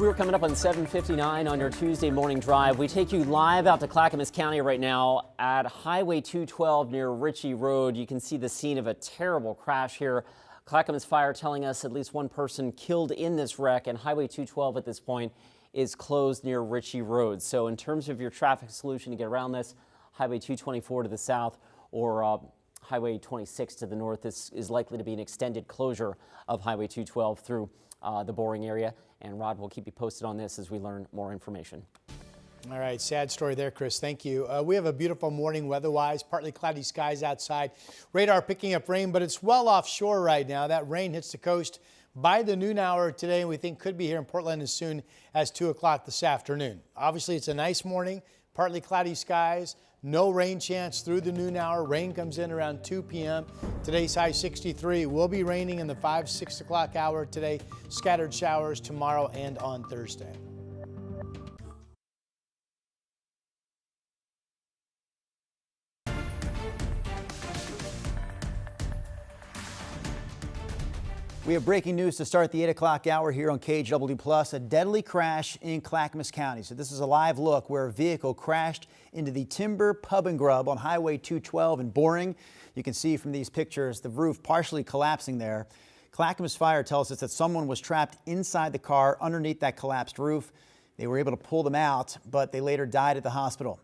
We're coming up on 7:59 on your Tuesday morning drive. We take you live out to Clackamas County right now at Highway 212 near Ritchie Road. You can see the scene of a terrible crash here. Clackamas Fire telling us at least one person killed in this wreck, and Highway 212 at this point is closed near Ritchie Road. So in terms of your traffic solution to get around this, Highway 224 to the south or Highway 26 to the north, this is likely to be an extended closure of Highway 212 through the Boring area. And Rod will keep you posted on this as we learn more information. All right, sad story there, Chris. Thank you. We have a beautiful morning weather-wise, partly cloudy skies outside. Radar picking up rain, but it's well offshore right now. That rain hits the coast by the noon hour today, and we think could be here in Portland as soon as 2 o'clock this afternoon. Obviously, it's a nice morning, partly cloudy skies. No rain chance through the noon hour. Rain comes in around 2 p.m. Today's high 63. Will be raining in the 5-6 o'clock hour today. Scattered showers tomorrow and on Thursday. We have breaking news to start the 8 o'clock hour here on KGW Plus. A deadly crash in Clackamas County. So this is a live look where a vehicle crashed into the Timber Pub and Grub on Highway 212 in Boring. You can see from these pictures the roof partially collapsing there. Clackamas Fire tells us that someone was trapped inside the car underneath that collapsed roof. They were able to pull them out, but they later died at the hospital.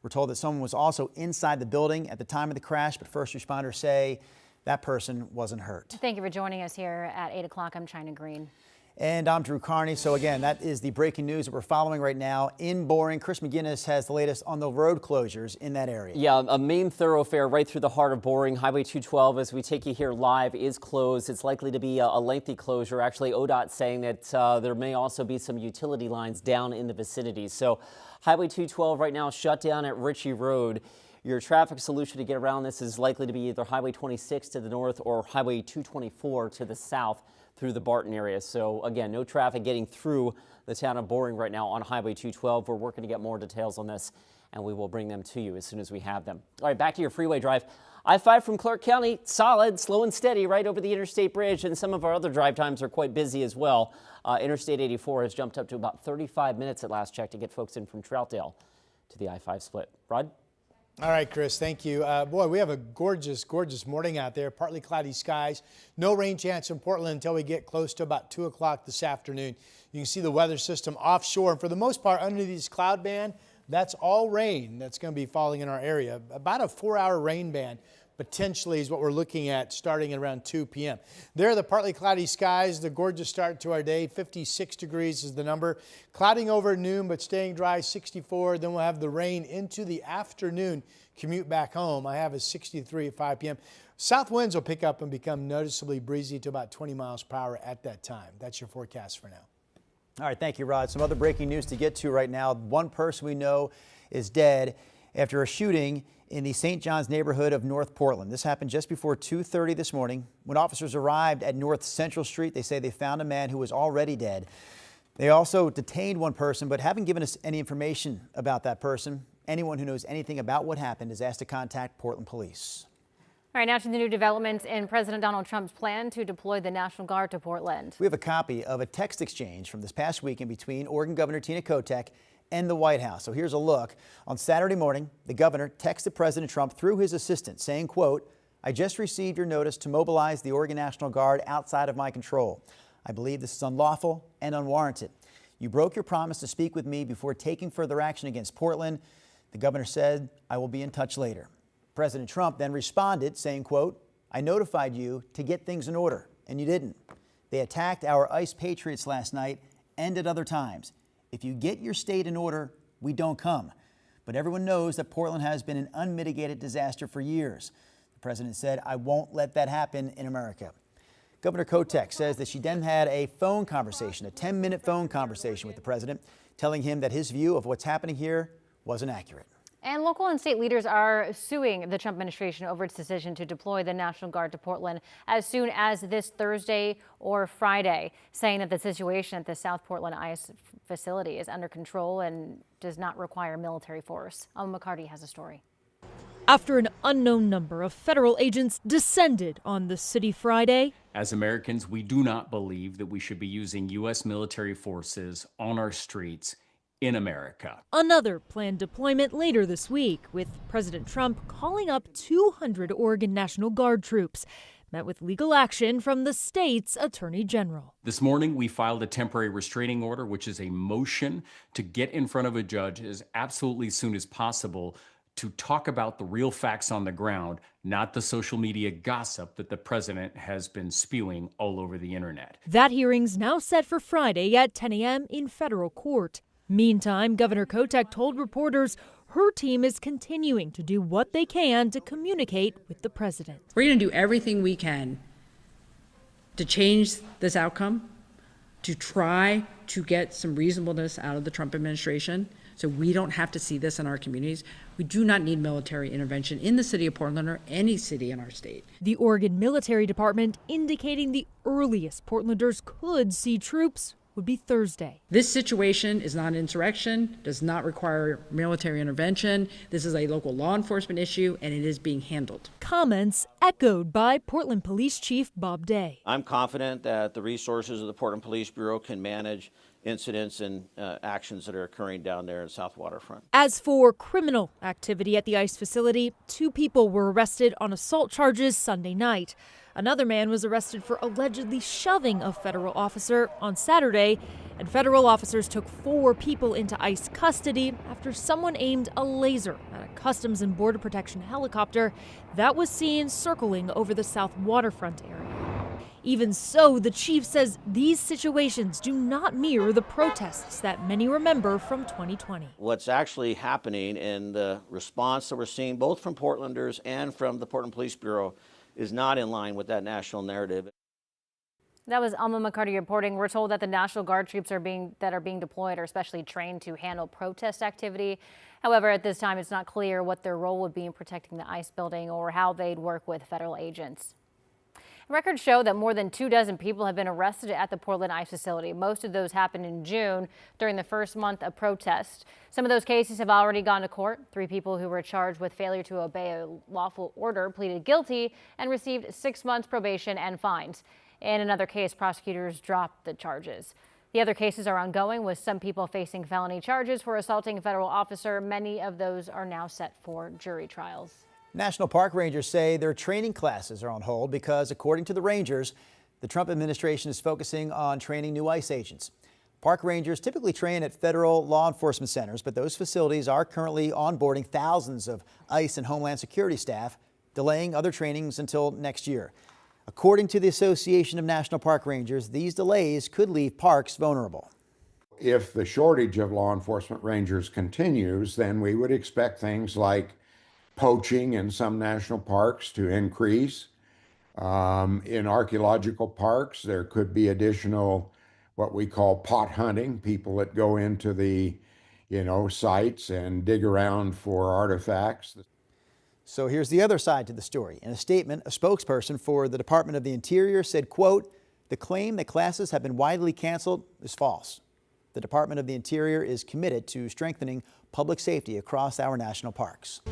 We're told that someone was also inside the building at the time of the crash, but first responders say that person wasn't hurt. Thank you for joining us here at 8 o'clock. I'm China Green. And I'm Drew Carney. So again, that is the breaking news that we're following right now in Boring. Chris McGinnis has the latest on the road closures in that area. Yeah, a main thoroughfare right through the heart of Boring, Highway 212, as we take you here live, is closed. It's likely to be a lengthy closure. Actually, ODOT saying that there may also be some utility lines down in the vicinity. So Highway 212 right now shut down at Ritchie Road. Your traffic solution to get around this is likely to be either Highway 26 to the north or Highway 224 to the south through the Barton area. So again, no traffic getting through the town of Boring right now on Highway 212. We're working to get more details on this, and we will bring them to you as soon as we have them. All right, back to your freeway drive. I-5 from Clark County, solid, slow and steady right over the Interstate Bridge, and some of our other drive times are quite busy as well. Interstate 84 has jumped up to about 35 minutes at last check to get folks in from Troutdale to the I-5 split. Rod? All right, Chris, thank you. Boy, we have a gorgeous, gorgeous morning out there. Partly cloudy skies. No rain chance in Portland until we get close to about 2 o'clock this afternoon. You can see the weather system offshore. And for the most part, under this cloud band, that's all rain that's going to be falling in our area. About a 4-hour rain band potentially is what we're looking at starting at around 2 p.m. There are the partly cloudy skies, the gorgeous start to our day. 56 degrees is the number. Clouding over at noon, but staying dry, 64. Then we'll have the rain into the afternoon. Commute back home, I have a 63 at 5 p.m. South winds will pick up and become noticeably breezy to about 20 miles per hour at that time. That's your forecast for now. All right, thank you, Rod. Some other breaking news to get to right now. One person we know is dead after a shooting in the St. John's neighborhood of North Portland. This happened just before 2:30 this morning. When officers arrived at North Central Street, they say they found a man who was already dead. They also detained one person, but haven't given us any information about that person. Anyone who knows anything about what happened is asked to contact Portland Police. All right, now to the new developments in President Donald Trump's plan to deploy the National Guard to Portland. We have a copy of a text exchange from this past weekend between Oregon Governor Tina Kotek and the White House. So here's a look. On Saturday morning, the governor texted President Trump through his assistant saying, quote, "I just received your notice to mobilize the Oregon National Guard outside of my control. I believe this is unlawful and unwarranted. You broke your promise to speak with me before taking further action against Portland." The governor said, "I will be in touch later." President Trump then responded saying, quote, "I notified you to get things in order, and you didn't. They attacked our ICE patriots last night and at other times. If you get your state in order, we don't come. But everyone knows that Portland has been an unmitigated disaster for years." The president said, "I won't let that happen in America." Governor Kotek says that she then had a phone conversation, a 10-minute phone conversation with the president, telling him that his view of what's happening here wasn't accurate. And local and state leaders are suing the Trump administration over its decision to deploy the National Guard to Portland as soon as this Thursday or Friday, saying that the situation at the South Portland ICE facility is under control and does not require military force. Alma McCarty has a story. after an unknown number of federal agents descended on the city Friday. As Americans, we do not believe that we should be using U.S. military forces on our streets in America. Another planned deployment later this week, with President Trump calling up 200 Oregon National Guard troops, met with legal action from the state's attorney general. This morning, we filed a temporary restraining order, which is a motion to get in front of a judge as absolutely soon as possible to talk about the real facts on the ground, not the social media gossip that the president has been spewing all over the internet. That hearing's now set for Friday at 10 a.m. in federal court. Meantime, Governor Kotek told reporters her team is continuing to do what they can to communicate with the president. We're going to do everything we can to change this outcome, to try to get some reasonableness out of the Trump administration so we don't have to see this in our communities. We do not need military intervention in the city of Portland or any city in our state. The Oregon Military Department indicating the earliest Portlanders could see troops would be Thursday. This situation is not insurrection, does not require military intervention. This is a local law enforcement issue, and it is being handled. Comments echoed by Portland Police Chief Bob Day. I'm confident that the resources of the Portland Police Bureau can manage incidents and actions that are occurring down there in South Waterfront. As for criminal activity at the ICE facility, 2 people were arrested on assault charges Sunday night. Another man was arrested for allegedly shoving a federal officer on Saturday, and federal officers took 4 people into ICE custody after someone aimed a laser at a Customs and Border Protection helicopter that was seen circling over the South Waterfront area. Even so, the chief says these situations do not mirror the protests that many remember from 2020. What's actually happening in the response that we're seeing both from Portlanders and from the Portland Police Bureau is not in line with that national narrative. That was Alma McCarty reporting. We're told that the National Guard troops are being deployed are specially trained to handle protest activity. However, at this time, it's not clear what their role would be in protecting the ICE building or how they'd work with federal agents. Records show that more than 24 people have been arrested at the Portland ICE facility. Most of those happened in June during the first month of protest. Some of those cases have already gone to court. 3 people who were charged with failure to obey a lawful order pleaded guilty and received 6 months probation and fines. In another case, prosecutors dropped the charges. The other cases are ongoing, with some people facing felony charges for assaulting a federal officer. Many of those are now set for jury trials. National Park Rangers say their training classes are on hold because, according to the Rangers, the Trump administration is focusing on training new ICE agents. Park Rangers typically train at federal law enforcement centers, but those facilities are currently onboarding thousands of ICE and Homeland Security staff, delaying other trainings until next year. According to the Association of National Park Rangers, these delays could leave parks vulnerable. If the shortage of law enforcement rangers continues, then we would expect things like poaching in some national parks to increase. In archaeological parks, there could be additional what we call pot hunting, people that go into the sites and dig around for artifacts. So here's the other side to the story. In a statement, a spokesperson for the Department of the Interior said, quote, "The claim that classes have been widely canceled is false. The Department of the Interior is committed to strengthening public safety across our national parks."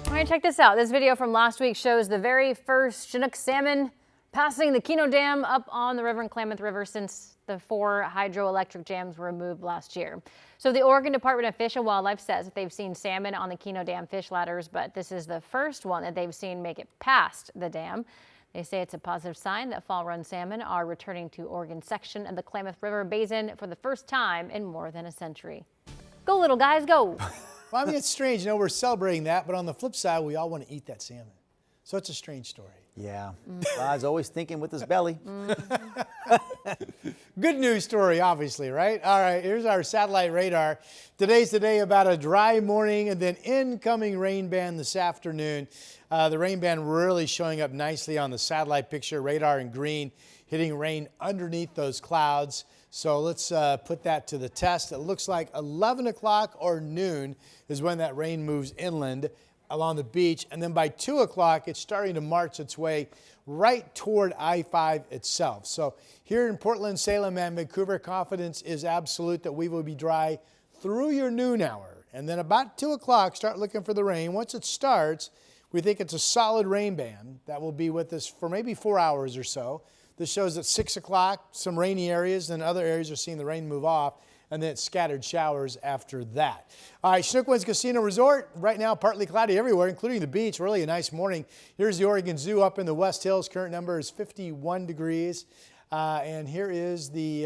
All right, check this out. This video from last week shows the very first Chinook salmon passing the Keno Dam up on the river in Klamath River since the 4 hydroelectric dams were removed last year. So the Oregon Department of Fish and Wildlife says that they've seen salmon on the Keno Dam fish ladders, but this is the first one that they've seen make it past the dam. They say it's a positive sign that fall-run salmon are returning to Oregon's section of the Klamath River Basin for the first time in more than a century. Go, little guys, go. Well, I mean, it's strange. We're celebrating that, but on the flip side, we all want to eat that salmon. So it's a strange story. Yeah, God's always thinking with his belly. Good news story, obviously, right? All right, here's our satellite radar. Today's the day about a dry morning and then incoming rain band this afternoon. The rain band really showing up nicely on the satellite picture, radar in green, hitting rain underneath those clouds. So let's put that to the test. It looks like 11 o'clock or noon is when that rain moves inland along the beach. And then by 2 o'clock, it's starting to march its way right toward I-5 itself. So here in Portland, Salem, and Vancouver, confidence is absolute that we will be dry through your noon hour. And then about 2 o'clock, start looking for the rain. Once it starts, we think it's a solid rain band that will be with us for maybe 4 hours or so. This shows at 6 o'clock, some rainy areas, and other areas are seeing the rain move off, and then it's scattered showers after that. All right, Chinook Winds Casino Resort, right now partly cloudy everywhere, including the beach. Really a nice morning. Here's the Oregon Zoo up in the West Hills. Current number is 51 degrees. And here is the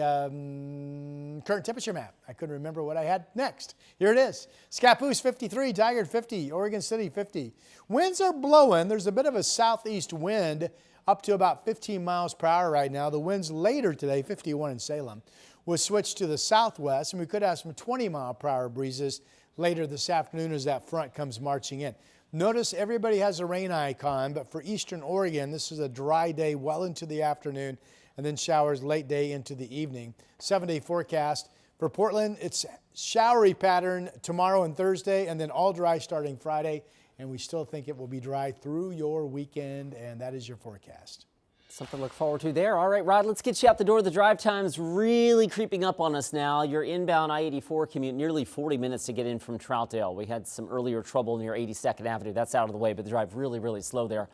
current temperature map. I couldn't remember what I had next. Here it is. Scappoose 53, Tigard 50, Oregon City 50. Winds are blowing. There's a bit of a southeast wind up to about 15 miles per hour right now. The winds later today, 51 in Salem, will switch to the southwest, and we could have some 20-mile-per-hour breezes later this afternoon as that front comes marching in. Notice everybody has a rain icon, but for eastern Oregon, this is a dry day well into the afternoon, and then showers late day into the evening. 7-day forecast. For Portland, it's showery pattern tomorrow and Thursday, and then all dry starting Friday, and we still think it will be dry through your weekend, and that is your forecast. Something to look forward to there. All right, Rod, let's get you out the door. The drive time's really creeping up on us now. Your inbound I-84 commute, nearly 40 minutes to get in from Troutdale. We had some earlier trouble near 82nd Avenue. That's out of the way, but the drive really, really slow there.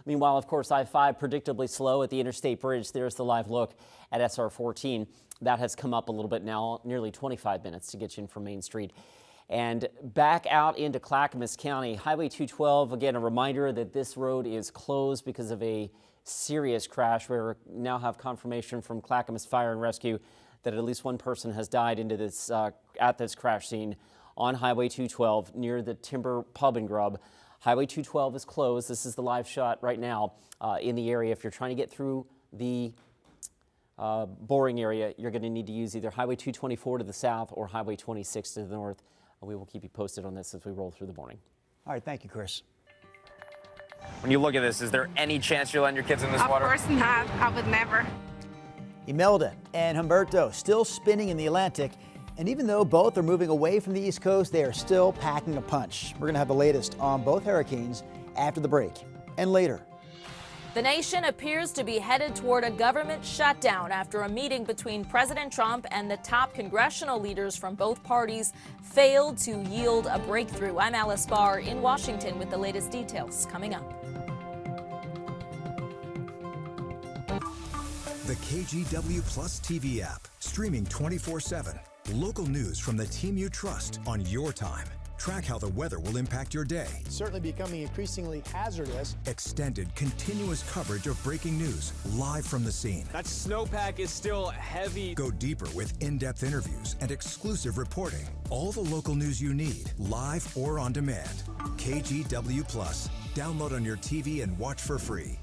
Meanwhile, of course, I-5 predictably slow at the Interstate Bridge. There's the live look at SR 14. That has come up a little bit now, nearly 25 minutes to get you in from Main Street. And back out into Clackamas County, Highway 212, again, a reminder that this road is closed because of a serious crash. We now have confirmation from Clackamas Fire and Rescue that at least one person has died into this at this crash scene on Highway 212 near the Timber Pub and Grub. Highway 212 is closed. This is the live shot right now in the area. If you're trying to get through the boring area, you're going to need to use either Highway 224 to the south or Highway 26 to the north. We will keep you posted on this as we roll through the morning. All right, thank you, Chris. When you look at this, is there any chance you'll let your kids in this water? Of course not. I would never. Imelda and Humberto still spinning in the Atlantic. And even though both are moving away from the East Coast, they are still packing a punch. We're going to have the latest on both hurricanes after the break and later. The nation appears to be headed toward a government shutdown after a meeting between President Trump and the top congressional leaders from both parties failed to yield a breakthrough. I'm Alice Barr in Washington with the latest details coming up. The KGW Plus TV app, streaming 24/7. Local news from the team you trust on your time. Track how the weather will impact your day. It's certainly becoming increasingly hazardous. Extended, continuous coverage of breaking news live from the scene. That snowpack is still heavy. Go deeper with in-depth interviews and exclusive reporting. All the local news you need, live or on demand. KGW Plus. Download on your TV and watch for free.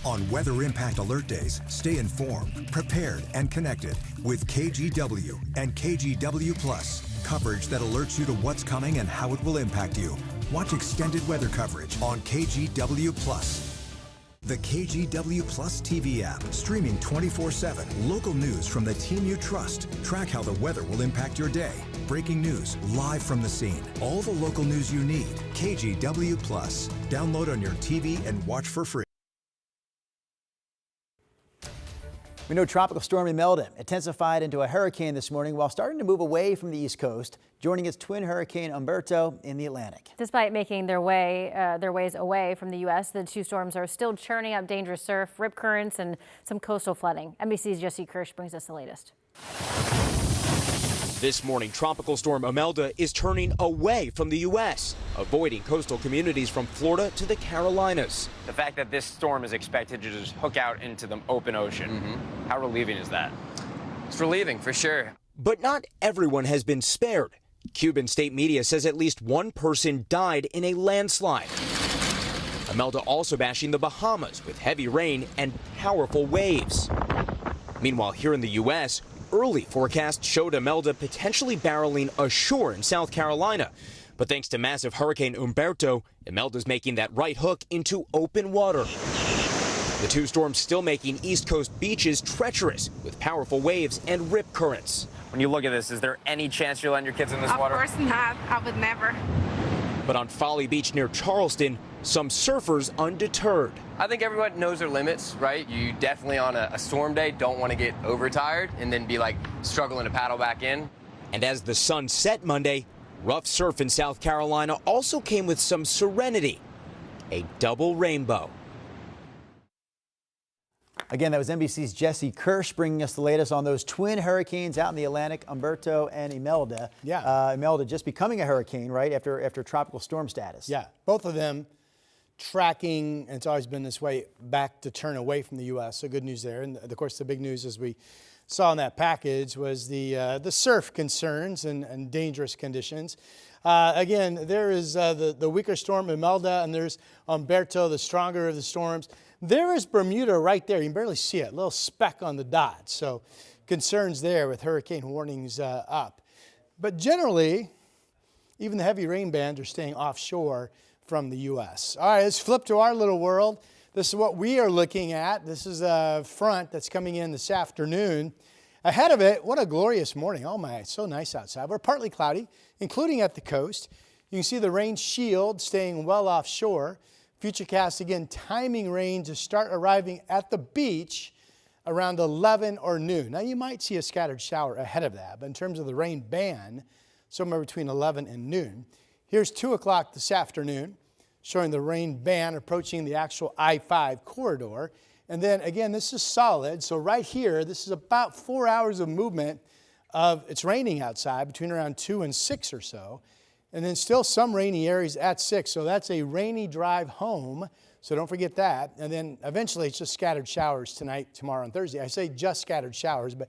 On Weather Impact Alert Days, stay informed, prepared, and connected with KGW and KGW Plus. Coverage that alerts you to what's coming and how it will impact you. Watch extended weather coverage on KGW Plus. The KGW Plus TV app, streaming 24/7. Local news from the team you trust. Track how the weather will impact your day. Breaking news live from the scene. All the local news you need. KGW Plus. Download on your TV and watch for free. We know Tropical Storm Imelda intensified into a hurricane this morning while starting to move away from the East Coast, joining its twin hurricane Humberto in the Atlantic. Despite making their ways away from the U.S., the two storms are still churning up dangerous surf, rip currents, and some coastal flooding. NBC's Jesse Kirsch brings us the latest. This morning, Tropical Storm Imelda is turning away from the U.S., avoiding coastal communities from Florida to the Carolinas. The fact that this storm is expected to just hook out into the open ocean, how relieving is that? It's relieving, for sure. But not everyone has been spared. Cuban state media says at least one person died in a landslide. Imelda also bashing the Bahamas with heavy rain and powerful waves. Meanwhile, here in the U.S., early forecasts showed Imelda potentially barreling ashore in South Carolina. But thanks to massive Hurricane Umberto, Imelda's making that right hook into open water. The two storms still making East Coast beaches treacherous with powerful waves and rip currents. When you look at this, is there any chance you'll land your kids in this water? Of course not. I would never. But on Folly Beach near Charleston, some surfers undeterred. I think everyone knows their limits, right? You definitely on a storm day don't want to get overtired and then be like struggling to paddle back in. And as the sun set Monday, rough surf in South Carolina also came with some serenity, a double rainbow. Again, that was NBC's Jesse Kirsch bringing us the latest on those twin hurricanes out in the Atlantic, Umberto and Imelda. Yeah. Imelda just becoming a hurricane, right, after tropical storm status. Yeah, both of them tracking, and it's always been this way, back to turn away from the U.S., so good news there. And of course, the big news, as we saw in that package, was the surf concerns and dangerous conditions. Again, there is the weaker storm, Imelda, and there's Umberto, the stronger of the storms. There is Bermuda right there. You can barely see it, a little speck on the dot. So concerns there with hurricane warnings up. But generally, even the heavy rain bands are staying offshore from the U.S. All right, let's flip to our little world. This is what we are looking at. This is a front that's coming in this afternoon. Ahead of it, what a glorious morning. Oh my, it's so nice outside. We're partly cloudy, including at the coast. You can see the rain shield staying well offshore. Futurecast again, timing rain to start arriving at the beach around 11 or noon. Now you might see a scattered shower ahead of that, but in terms of the rain band, somewhere between 11 and noon. Here's 2 o'clock this afternoon, showing the rain band approaching the actual I-5 corridor. And then again, this is solid. So right here, this is about 4 hours of movement of, it's raining outside between around 2 and 6 or so. And then still some rainy areas at 6. So that's a rainy drive home. So don't forget that. And then eventually it's just scattered showers tonight, tomorrow, and Thursday. I say just scattered showers, but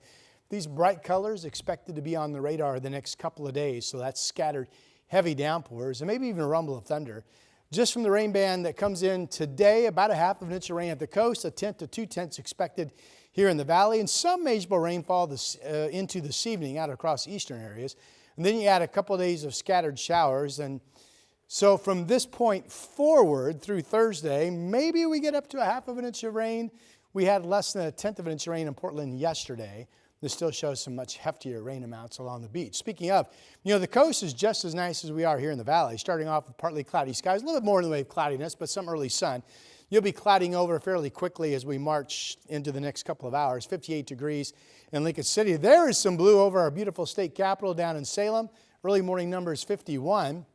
these bright colors expected to be on the radar the next couple of days. So that's scattered heavy downpours and maybe even a rumble of thunder. Just from the rain band that comes in today, about a half of an inch of rain at the coast, 1/10 to 2/10 expected here in the valley, and some manageable rainfall into this evening out across eastern areas. And then you add a couple of days of scattered showers. And so from this point forward through Thursday, maybe we get up to a half of an inch of rain. We had less than 1/10 of an inch of rain in Portland yesterday. This still shows some much heftier rain amounts along the beach. Speaking of, the coast is just as nice as we are here in the valley, starting off with partly cloudy skies, a little bit more in the way of cloudiness, but some early sun. You'll be clouding over fairly quickly as we march into the next couple of hours. 58 degrees in Lincoln City. There is some blue over our beautiful state capital down in Salem. Early morning number is 51.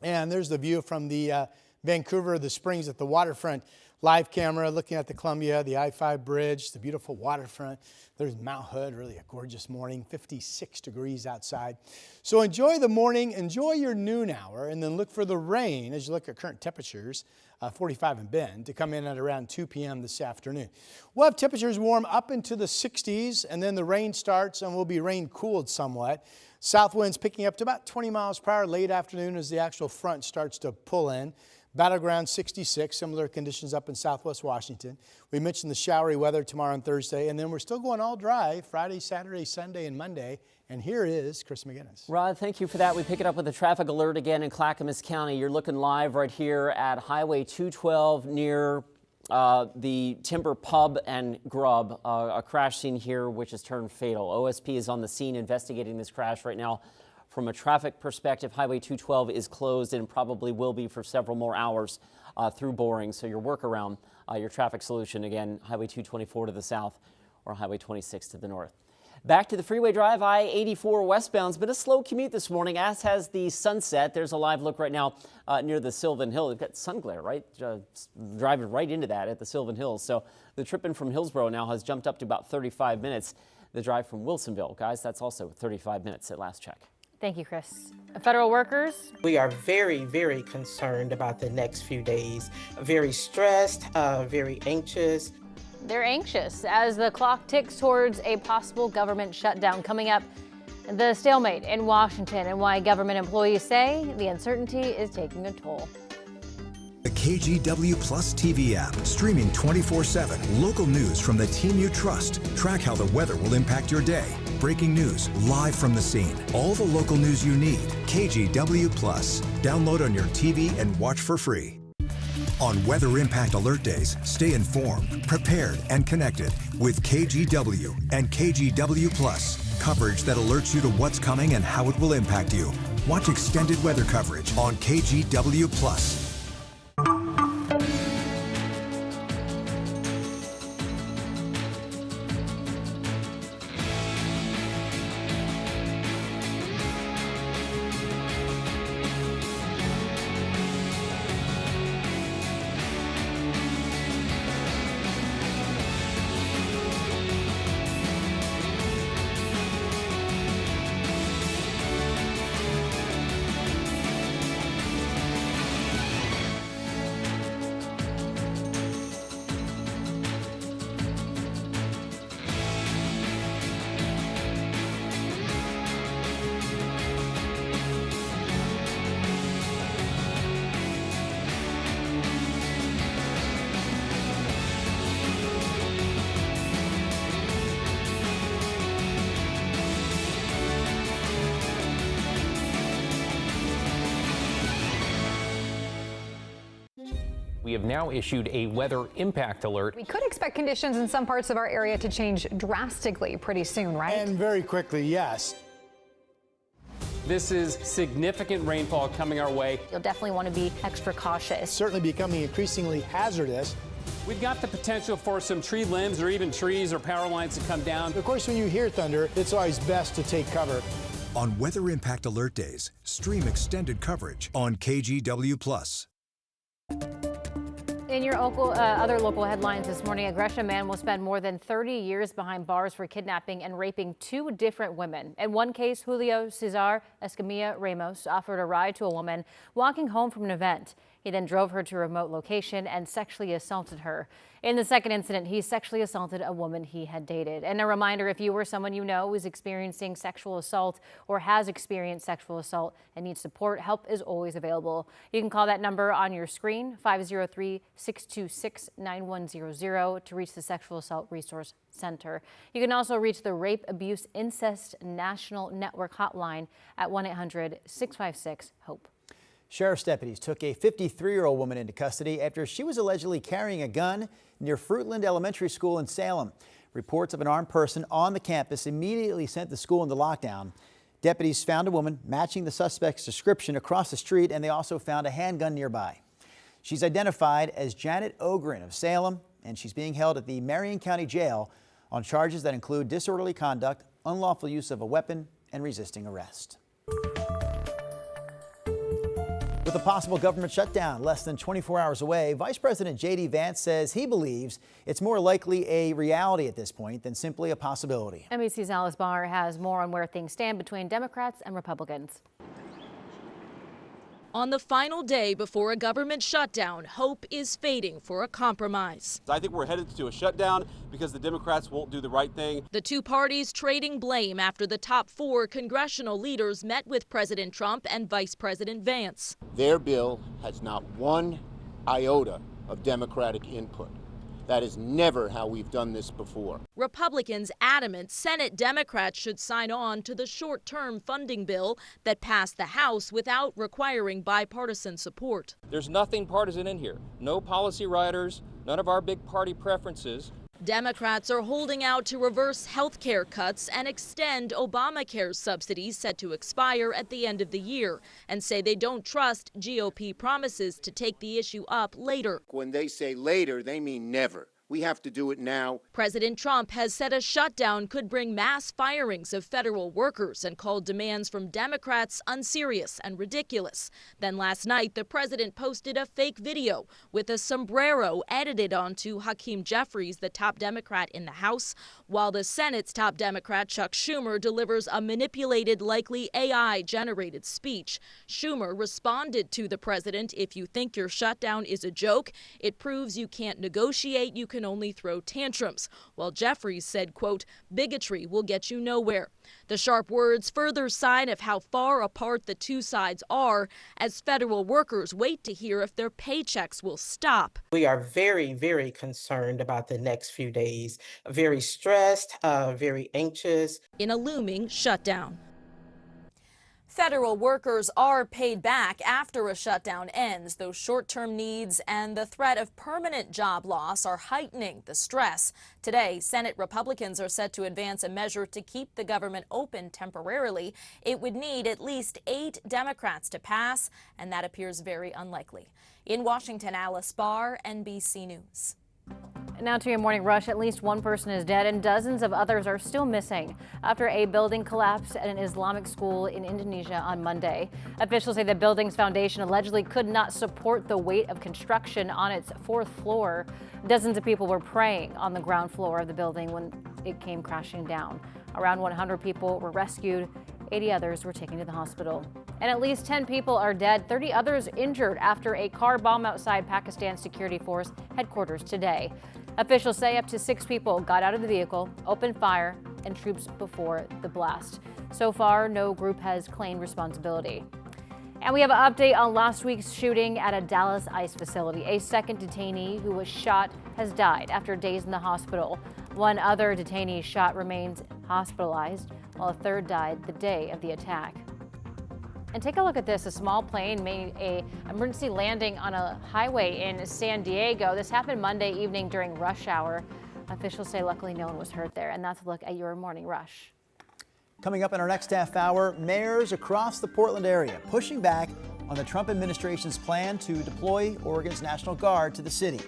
And there's the view from the Vancouver, the Springs at the waterfront. Live camera looking at the Columbia, the I-5 bridge, the beautiful waterfront. There's Mount Hood, really a gorgeous morning, 56 degrees outside. So enjoy the morning, enjoy your noon hour, and then look for the rain as you look at current temperatures, 45 in Bend, to come in at around 2 p.m. this afternoon. We'll have temperatures warm up into the 60s, and then the rain starts and will be rain cooled somewhat. South winds picking up to about 20 miles per hour late afternoon as the actual front starts to pull in. Battleground 66, similar conditions up in southwest Washington. We mentioned the showery weather tomorrow and Thursday, and then we're still going all dry Friday, Saturday, Sunday, and Monday. And here is Chris McGinnis. Rod, thank you for that. We pick it up with a traffic alert again in Clackamas County. You're looking live right here at Highway 212 near the Timber Pub and Grub, a crash scene here which has turned fatal. OSP is on the scene investigating this crash right now. From a traffic perspective, Highway 212 is closed and probably will be for several more hours through boring. So your workaround, your traffic solution, again, Highway 224 to the south or Highway 26 to the north. Back to the Freeway Drive, I-84 westbound. It's been a slow commute this morning, as has the Sunset. There's a live look right now near the Sylvan Hill. They've got sun glare, right? Driving right into that at the Sylvan Hills. So the trip in from Hillsborough now has jumped up to about 35 minutes. The drive from Wilsonville, guys, that's also 35 minutes at last check. Thank you, Chris. Federal workers. We are very, very concerned about the next few days. Very stressed, very anxious. They're anxious as the clock ticks towards a possible government shutdown coming up. The stalemate in Washington and why government employees say the uncertainty is taking a toll. The KGW Plus TV app, streaming 24/7. Local news from the team you trust. Track how the weather will impact your day. Breaking news live from the scene. All the local news you need. KGW Plus. Download on your TV and watch for free. On Weather Impact Alert Days, stay informed, prepared, and connected with KGW and KGW Plus. Coverage that alerts you to what's coming and how it will impact you. Watch extended weather coverage on KGW Plus. We have now issued a weather impact alert. We could expect conditions in some parts of our area to change drastically pretty soon, right? And very quickly, yes. This is significant rainfall coming our way. You'll definitely want to be extra cautious. It's certainly becoming increasingly hazardous. We've got the potential for some tree limbs or even trees or power lines to come down. Of course, when you hear thunder, it's always best to take cover. On Weather Impact Alert Days, stream extended coverage on KGW Plus. In your other local headlines this morning, a Gresham man will spend more than 30 years behind bars for kidnapping and raping 2 different women. In one case, Julio Cesar Escamilla Ramos offered a ride to a woman walking home from an event. He then drove her to a remote location and sexually assaulted her. In the second incident, he sexually assaulted a woman he had dated. And a reminder, if you or someone you know is experiencing sexual assault or has experienced sexual assault and needs support, help is always available. You can call that number on your screen, 503-626-9100, to reach the Sexual Assault Resource Center. You can also reach the Rape, Abuse, Incest National Network hotline at 1-800-656-HOPE. Sheriff's deputies took a 53-year-old woman into custody after she was allegedly carrying a gun near Fruitland Elementary School in Salem. Reports of an armed person on the campus immediately sent the school into lockdown. Deputies found a woman matching the suspect's description across the street, and they also found a handgun nearby. She's identified as Janet Ogren of Salem, and she's being held at the Marion County Jail on charges that include disorderly conduct, unlawful use of a weapon, and resisting arrest. With a possible government shutdown less than 24 hours away, Vice President J.D. Vance says he believes it's more likely a reality at this point than simply a possibility. NBC's Alice Barr has more on where things stand between Democrats and Republicans. On the final day before a government shutdown, hope is fading for a compromise. I think we're headed to a shutdown because the Democrats won't do the right thing. The two parties trading blame after the top 4 congressional leaders met with President Trump and Vice President Vance. Their bill has not one iota of Democratic input. That is never how we've done this before. Republicans adamant Senate Democrats should sign on to the short-term funding bill that passed the House without requiring bipartisan support. There's nothing partisan in here. No policy riders, none of our big party preferences. Democrats are holding out to reverse health care cuts and extend Obamacare's subsidies set to expire at the end of the year, and say they don't trust GOP promises to take the issue up later. When they say later, they mean never. We have to do it now. President Trump has said a shutdown could bring mass firings of federal workers and called demands from Democrats unserious and ridiculous. Then last night, the president posted a fake video with a sombrero edited onto Hakeem Jeffries, the top Democrat in the House, while the Senate's top Democrat, Chuck Schumer, delivers a manipulated, likely AI-generated speech. Schumer responded to the president, "If you think your shutdown is a joke, it proves you can't negotiate, you can only throw tantrums," while Jeffries said, quote, "Bigotry will get you nowhere." The sharp words further sign of how far apart the two sides are as federal workers wait to hear if their paychecks will stop. We are very, very concerned about the next few days, very stressed, very anxious. In a looming shutdown. Federal workers are paid back after a shutdown ends. Those short-term needs and the threat of permanent job loss are heightening the stress. Today, Senate Republicans are set to advance a measure to keep the government open temporarily. It would need at least 8 Democrats to pass, and that appears very unlikely. In Washington, Alice Barr, NBC News. Now to your morning rush. At least one person is dead and dozens of others are still missing after a building collapsed at an Islamic school in Indonesia on Monday. Officials say the building's foundation allegedly could not support the weight of construction on its 4th floor. Dozens of people were praying on the ground floor of the building when it came crashing down. Around 100 people were rescued. 80 others were taken to the hospital. And at least 10 people are dead, 30 others injured after a car bomb outside Pakistan's security force headquarters today. Officials say up to 6 people got out of the vehicle, opened fire, and troops before the blast. So far, no group has claimed responsibility. And we have an update on last week's shooting at a Dallas ICE facility. A second detainee who was shot has died after days in the hospital. One other detainee shot remains hospitalized, while a third died the day of the attack. And take a look at this. A small plane made an emergency landing on a highway in San Diego. This happened Monday evening during rush hour. Officials say luckily no one was hurt there. And that's a look at your morning rush. Coming up in our next half hour, mayors across the Portland area pushing back on the Trump administration's plan to deploy Oregon's National Guard to the city.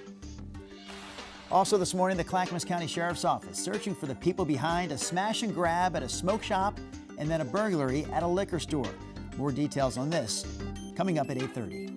Also this morning, the Clackamas County Sheriff's Office searching for the people behind a smash and grab at a smoke shop and then a burglary at a liquor store. More details on this coming up at 8:30.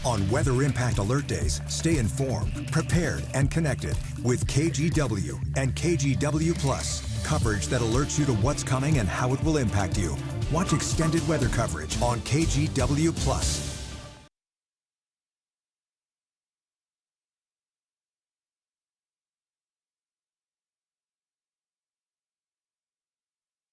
On weather impact alert days, stay informed, prepared, and connected with KGW and KGW Plus. Coverage that alerts you to what's coming and how it will impact you. Watch extended weather coverage on KGW Plus.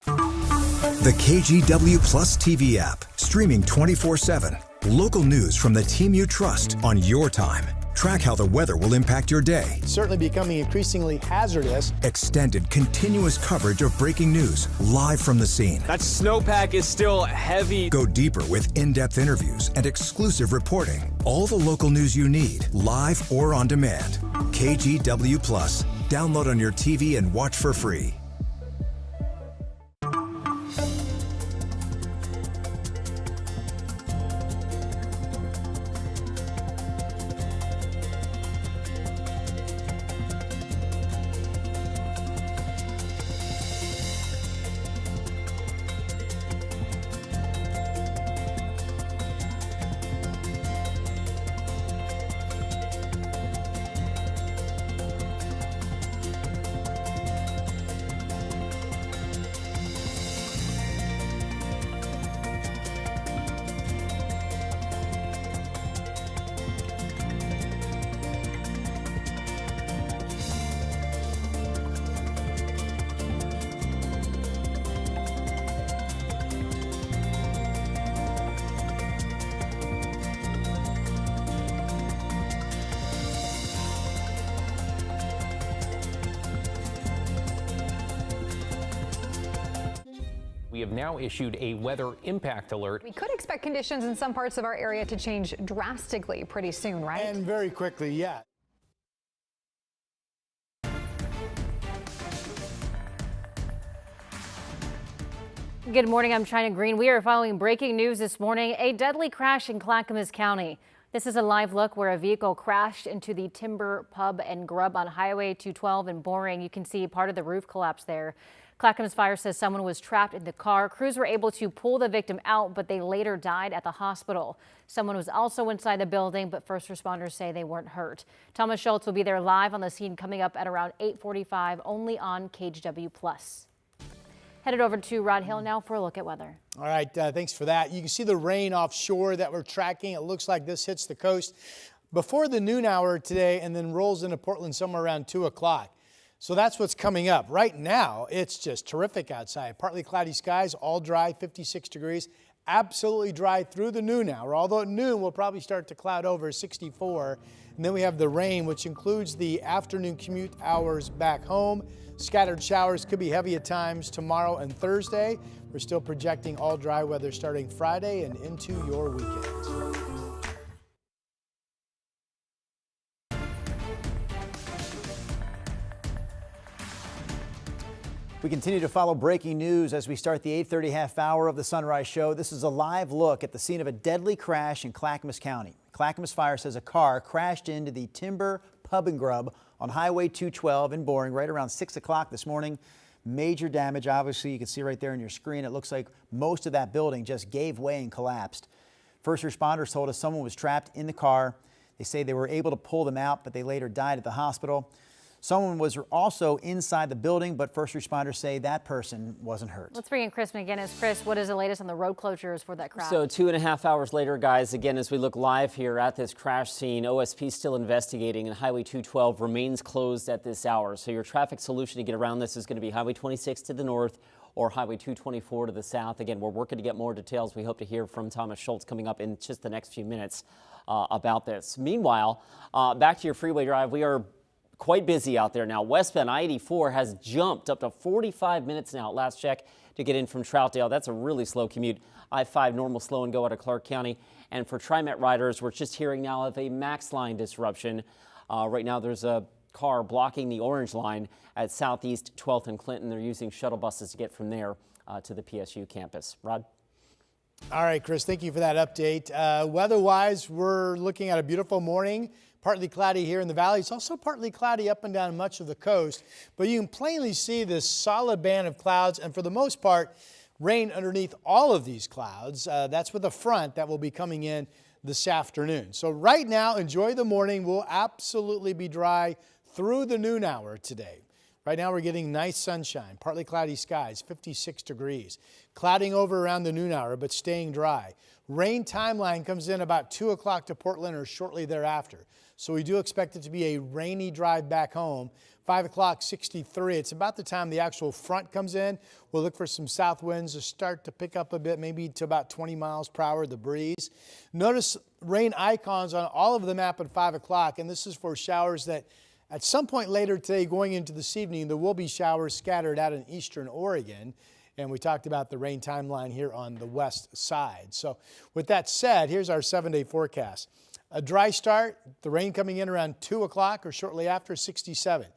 The KGW Plus TV app, streaming 24/7. Local news from the team you trust on your time. Track how the weather will impact your day. It's certainly becoming increasingly hazardous. Extended, continuous coverage of breaking news live from the scene. That snowpack is still heavy. Go deeper with in-depth interviews and exclusive reporting. All the local news you need, live or on demand. KGW Plus. Download on your TV and watch for free. have now issued a weather impact alert. We could expect conditions in some parts of our area to change drastically pretty soon, right? And very quickly, yeah. Good morning, I'm China Green. We are following breaking news this morning. A deadly crash in Clackamas County. This is a live look where a vehicle crashed into the Timber Pub and Grub on Highway 212 in Boring. You can see part of the roof collapse there. Clackamas Fire says someone was trapped in the car. Crews were able to pull the victim out, but they later died at the hospital. Someone was also inside the building, but first responders say they weren't hurt. Thomas Schultz will be there live on the scene coming up at around 8:45, only on KGW+. Headed over to Rod Hill now for a look at weather. All right, thanks for that. You can see the rain offshore that we're tracking. It looks like this hits the coast before the noon hour today and then rolls into Portland somewhere around 2 o'clock. So that's what's coming up. Right now, it's just terrific outside. Partly cloudy skies, all dry, 56 degrees. Absolutely dry through the noon hour, although at noon we'll probably start to cloud over, 64. And then we have the rain, which includes the afternoon commute hours back home. Scattered showers could be heavy at times tomorrow and Thursday. We're still projecting all dry weather starting Friday and into your weekend. We continue to follow breaking news as we start the 8:30 half hour of the Sunrise Show. This is a live look at the scene of a deadly crash in Clackamas County. Clackamas Fire says a car crashed into the Timber Pub and Grub on Highway 212 in Boring right around 6 o'clock this morning. Major damage, obviously, you can see right there on your screen. It looks like most of that building just gave way and collapsed. First responders told us someone was trapped in the car. They say they were able to pull them out, but they later died at the hospital. Someone was also inside the building, but first responders say that person wasn't hurt. Let's bring in Chris McGinnis. Chris, what is the latest on the road closures for that crash? So 2.5 hours later, guys, again, as we look live here at this crash scene, OSP still investigating and Highway 212 remains closed at this hour. So your traffic solution to get around this is going to be Highway 26 to the north or Highway 224 to the south. Again, we're working to get more details. We hope to hear from Thomas Schultz coming up in just the next few minutes about this. Meanwhile, back to your freeway drive, we are quite busy out there now. Westbound I-84 has jumped up to 45 minutes now at last check to get in from Troutdale. That's a really slow commute. I-5 normal slow and go out of Clark County. And for TriMet riders, we're just hearing now of a Max line disruption. Right now there's a car blocking the orange line at Southeast 12th and Clinton. They're using shuttle buses to get from there to the PSU campus. Rod? All right, Chris, thank you for that update. Weather-wise, we're looking at a beautiful morning. Partly cloudy here in the valley. It's also partly cloudy up and down much of the coast, but you can plainly see this solid band of clouds, and for the most part, rain underneath all of these clouds. That's with a front that will be coming in this afternoon. So right now, enjoy the morning. We'll absolutely be dry through the noon hour today. Right now, we're getting nice sunshine, partly cloudy skies, 56 degrees. Clouding over around the noon hour, but staying dry. Rain timeline comes in about 2 o'clock to Portland or shortly thereafter. So we do expect it to be a rainy drive back home. 5 o'clock, 63. It's about the time the actual front comes in. We'll look for some south winds to start to pick up a bit, maybe to about 20 miles per hour, the breeze. Notice rain icons on all of the map at 5 o'clock, and this is for showers that at some point later today, going into this evening, there will be showers scattered out in eastern Oregon. And we talked about the rain timeline here on the west side. So with that said, here's our 7-day forecast. A dry start, the rain coming in around 2 o'clock or shortly after, 67.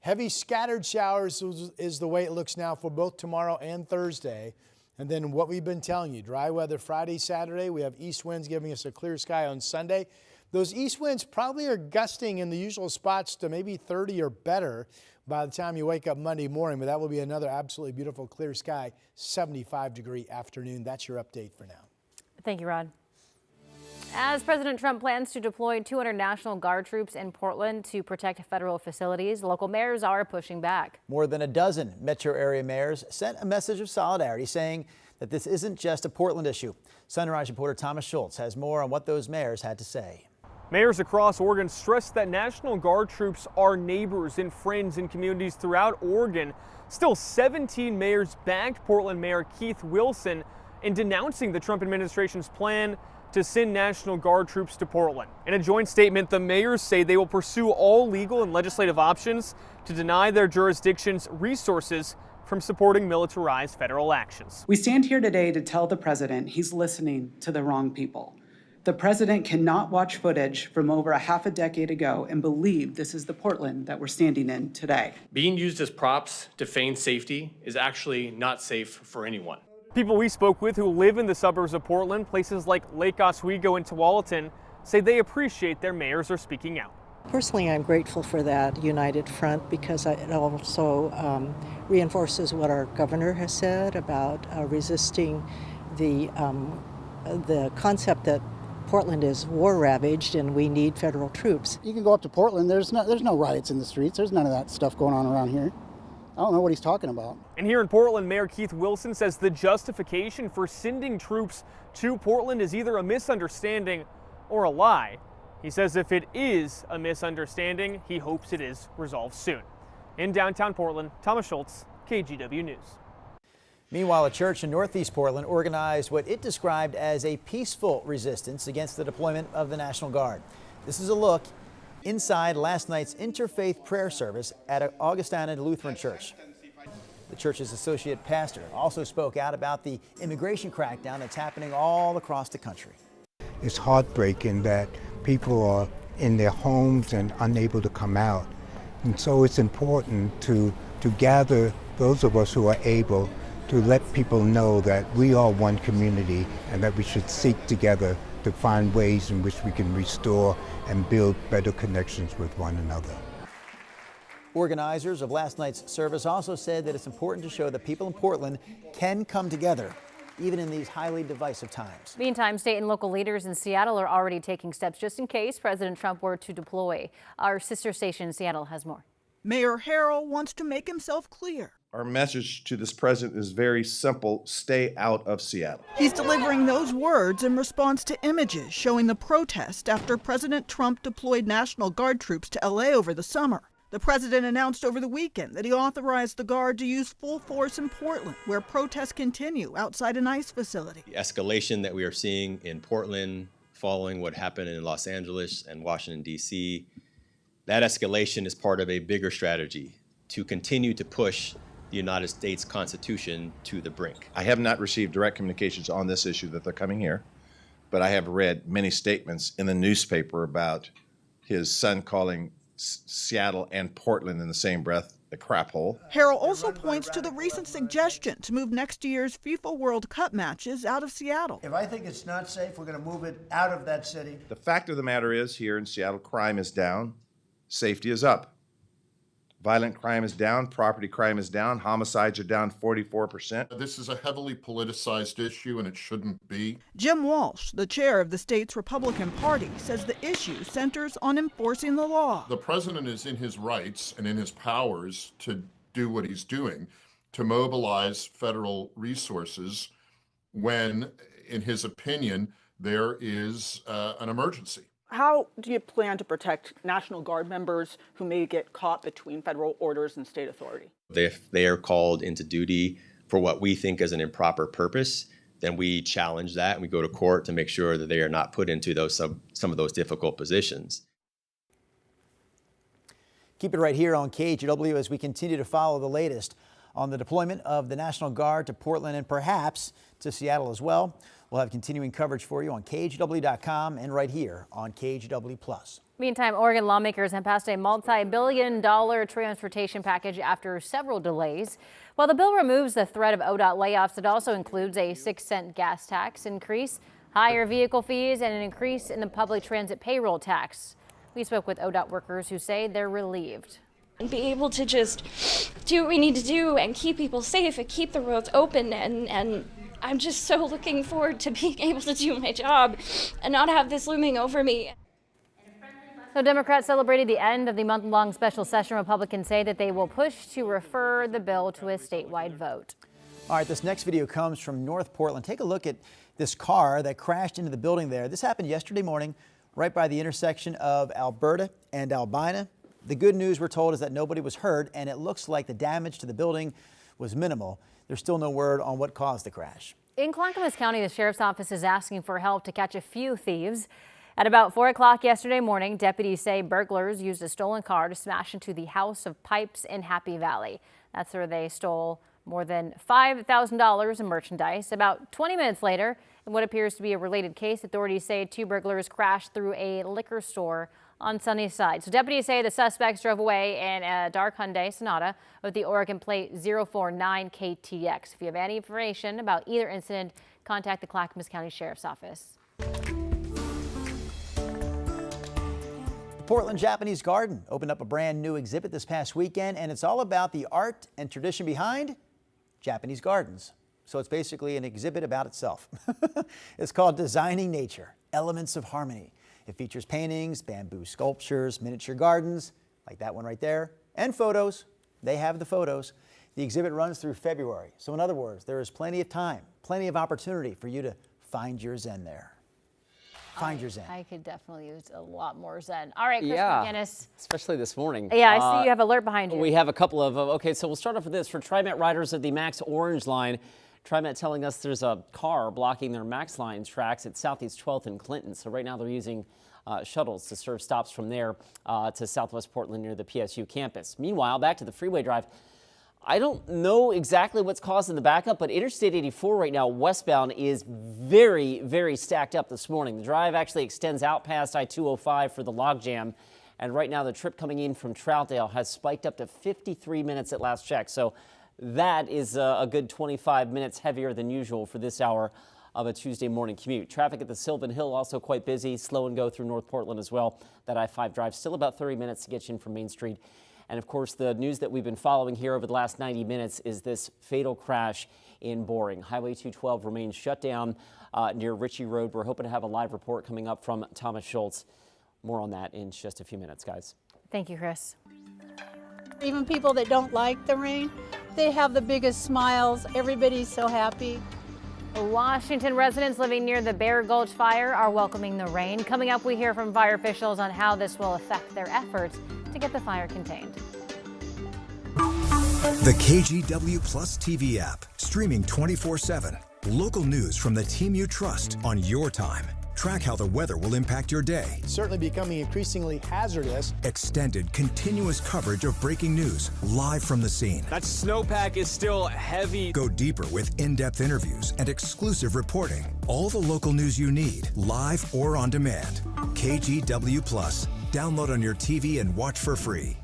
Heavy scattered showers is the way it looks now for both tomorrow and Thursday. And then what we've been telling you, dry weather Friday, Saturday. We have east winds giving us a clear sky on Sunday. Those east winds probably are gusting in the usual spots to maybe 30 or better by the time you wake up Monday morning. But that will be another absolutely beautiful clear sky, 75-degree afternoon. That's your update for now. Thank you, Rod. As President Trump plans to deploy 200 National Guard troops in Portland to protect federal facilities, local mayors are pushing back. More than a dozen metro area mayors sent a message of solidarity saying that this isn't just a Portland issue. Sunrise reporter Thomas Schultz has more on what those mayors had to say. Mayors across Oregon stressed that National Guard troops are neighbors and friends in communities throughout Oregon. Still, 17 mayors backed Portland Mayor Keith Wilson in denouncing the Trump administration's plan to send National Guard troops to Portland. In a joint statement, the mayors say they will pursue all legal and legislative options to deny their jurisdictions resources from supporting militarized federal actions. We stand here today to tell the president he's listening to the wrong people. The president cannot watch footage from over a half a decade ago and believe this is the Portland that we're standing in today. Being used as props to feign safety is actually not safe for anyone. People we spoke with who live in the suburbs of Portland, places like Lake Oswego and Tualatin, say they appreciate their mayors are speaking out. Personally, I'm grateful for that united front because it also reinforces what our governor has said about resisting the concept that Portland is war-ravaged and we need federal troops. You can go up to Portland, there's no riots in the streets, there's none of that stuff going on around here. I don't know what he's talking about. And here in Portland, Mayor Keith Wilson says the justification for sending troops to Portland is either a misunderstanding or a lie. He says if it is a misunderstanding, he hopes it is resolved soon. In downtown Portland, Thomas Schultz, KGW News. Meanwhile, a church in Northeast Portland organized what it described as a peaceful resistance against the deployment of the National Guard. This is a look inside last night's interfaith prayer service at Augustana Lutheran Church. The church's associate pastor also spoke out about the immigration crackdown that's happening all across the country. It's heartbreaking that people are in their homes and unable to come out. And so it's important to gather those of us who are able to let people know that we are one community and that we should seek together to find ways in which we can restore and build better connections with one another. Organizers of last night's service also said that it's important to show that people in Portland can come together, even in these highly divisive times. Meantime, state and local leaders in Seattle are already taking steps just in case President Trump were to deploy. Our sister station in Seattle has more. Mayor Harrell wants to make himself clear. Our message to this president is very simple: stay out of Seattle. He's delivering those words in response to images showing the protest after President Trump deployed National Guard troops to LA over the summer. The president announced over the weekend that he authorized the Guard to use full force in Portland, where protests continue outside an ICE facility. The escalation that we are seeing in Portland following what happened in Los Angeles and Washington, D.C., that escalation is part of a bigger strategy to continue to push the United States Constitution to the brink. I have not received direct communications on this issue that they're coming here, but I have read many statements in the newspaper about his son calling Seattle and Portland in the same breath the crap hole. Harrell also points to the recent suggestion to move next year's FIFA World Cup matches out of Seattle. If I think it's not safe, we're going to move it out of that city. The fact of the matter is, here in Seattle, crime is down, safety is up. Violent crime is down, property crime is down, homicides are down 44%. This is a heavily politicized issue, and it shouldn't be. Jim Walsh, the chair of the state's Republican Party, says the issue centers on enforcing the law. The president is in his rights and in his powers to do what he's doing, to mobilize federal resources when, in his opinion, there is an emergency. How do you plan to protect National Guard members who may get caught between federal orders and state authority? If they are called into duty for what we think is an improper purpose, then we challenge that and we go to court to make sure that they are not put into some of those difficult positions. Keep it right here on KGW as we continue to follow the latest on the deployment of the National Guard to Portland and perhaps to Seattle as well. We'll have continuing coverage for you on KGW.com and right here on KGW+. Meantime, Oregon lawmakers have passed a multi-billion-dollar transportation package after several delays. While the bill removes the threat of ODOT layoffs, it also includes a 6-cent gas tax increase, higher vehicle fees, and an increase in the public transit payroll tax. We spoke with ODOT workers who say they're relieved. And be able to just do what we need to do and keep people safe and keep the roads open, and I'm just so looking forward to being able to do my job and not have this looming over me. So Democrats celebrated the end of the month-long special session. Republicans say that they will push to refer the bill to a statewide vote. All right, this next video comes from North Portland. Take a look at this car that crashed into the building there. This happened yesterday morning right by the intersection of Alberta and Albina. The good news, we're told, is that nobody was hurt, and it looks like the damage to the building was minimal. There's still no word on what caused the crash. In Clackamas County, the sheriff's office is asking for help to catch a few thieves. At about 4 o'clock yesterday morning, deputies say burglars used a stolen car to smash into the House of Pipes in Happy Valley. That's where they stole more than $5,000 in merchandise. About 20 minutes later, in what appears to be a related case, authorities say 2 burglars crashed through a liquor store on Sunnyside. So deputies say the suspects drove away in a dark Hyundai Sonata with the Oregon plate 049 KTX. If you have any information about either incident, contact the Clackamas County Sheriff's Office. Portland Japanese Garden opened up a brand new exhibit this past weekend, and it's all about the art and tradition behind Japanese gardens. So it's basically an exhibit about itself. It's called Designing Nature, Elements of Harmony. It features paintings, bamboo sculptures, miniature gardens, like that one right there, and photos. They have the photos. The exhibit runs through February. So in other words, there is plenty of time, plenty of opportunity for you to find your zen there. Find your zen. I could definitely use a lot more zen. All right, Chris McGinnis. Especially this morning. Yeah, I see you have alert behind you. We have a couple of, okay, so we'll start off with this. For TriMet riders of the Max Orange line, TriMet telling us there's a car blocking their Max line tracks at Southeast 12th and Clinton. So right now they're using shuttles to serve stops from there to Southwest Portland near the PSU campus. Meanwhile, back to the freeway drive. I don't know exactly what's causing the backup, but Interstate 84 right now westbound is very, very stacked up this morning. The drive actually extends out past I-205 for the logjam. And right now the trip coming in from Troutdale has spiked up to 53 minutes at last check. So that is a good 25 minutes heavier than usual for this hour of a Tuesday morning commute. Traffic at the Sylvan Hill also quite busy, slow and go through North Portland as well. That I-5 drive still about 30 minutes to get you in from Main Street. And of course, the news that we've been following here over the last 90 minutes is this fatal crash in Boring. Highway 212 remains shut down near Ritchie Road. We're hoping to have a live report coming up from Thomas Schultz. More on that in just a few minutes, guys. Thank you, Chris. Even people that don't like the rain, they have the biggest smiles. Everybody's so happy. Washington residents living near the Bear Gulch fire are welcoming the rain. Coming up, we hear from fire officials on how this will affect their efforts to get the fire contained. The KGW Plus TV app, streaming 24/7. Local news from the team you trust on your time. Track how the weather will impact your day. Certainly becoming increasingly hazardous. Extended, continuous coverage of breaking news, live from the scene. That snowpack is still heavy. Go deeper with in-depth interviews and exclusive reporting. All the local news you need, live or on demand. KGW Plus. Download on your TV and watch for free.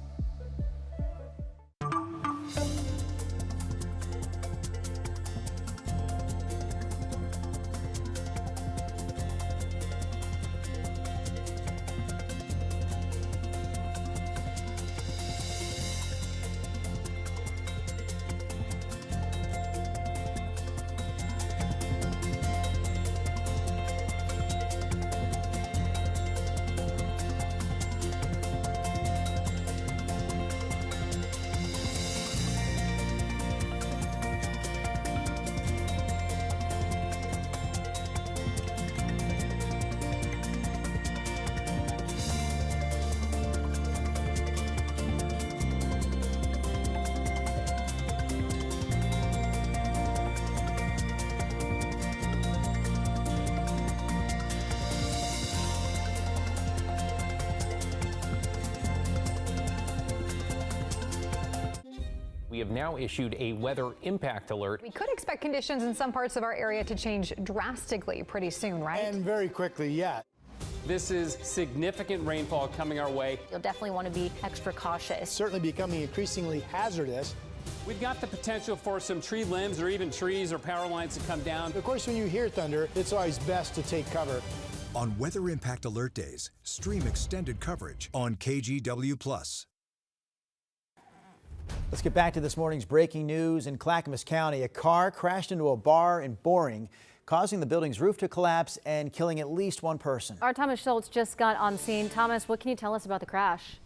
We have now issued a weather impact alert. We could expect conditions in some parts of our area to change drastically pretty soon, right? And very quickly, yeah. This is significant rainfall coming our way. You'll definitely want to be extra cautious. Certainly becoming increasingly hazardous. We've got the potential for some tree limbs or even trees or power lines to come down. Of course, when you hear thunder, it's always best to take cover. On Weather Impact Alert Days, stream extended coverage on KGW Plus. Let's get back to this morning's breaking news. In Clackamas County, a car crashed into a bar in Boring, causing the building's roof to collapse and killing at least one person. Our Thomas Schultz just got on scene. Thomas, what can you tell us about the crash?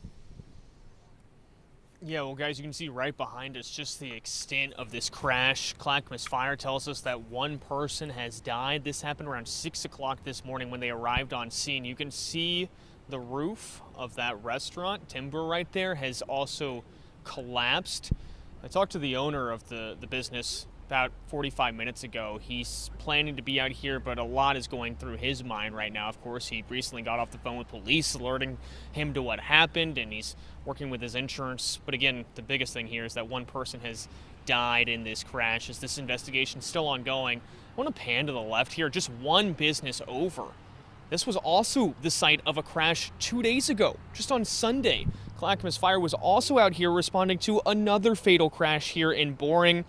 Yeah, well, guys, you can see right behind us just the extent of this crash. Clackamas Fire tells us that one person has died. This happened around 6 o'clock this morning when they arrived on scene. You can see the roof of that restaurant. Timber right there has also collapsed. I talked to the owner of the business about 45 minutes ago. He's planning to be out here, but a lot is going through his mind right now. Of course, he recently got off the phone with police, alerting him to what happened, and he's working with his insurance. But again, the biggest thing here is that one person has died in this crash as this investigation is still ongoing. I want to pan to the left here, just one business over. This was also the site of a crash 2 days ago, just on Sunday. Clackamas Fire was also out here responding to another fatal crash here in Boring.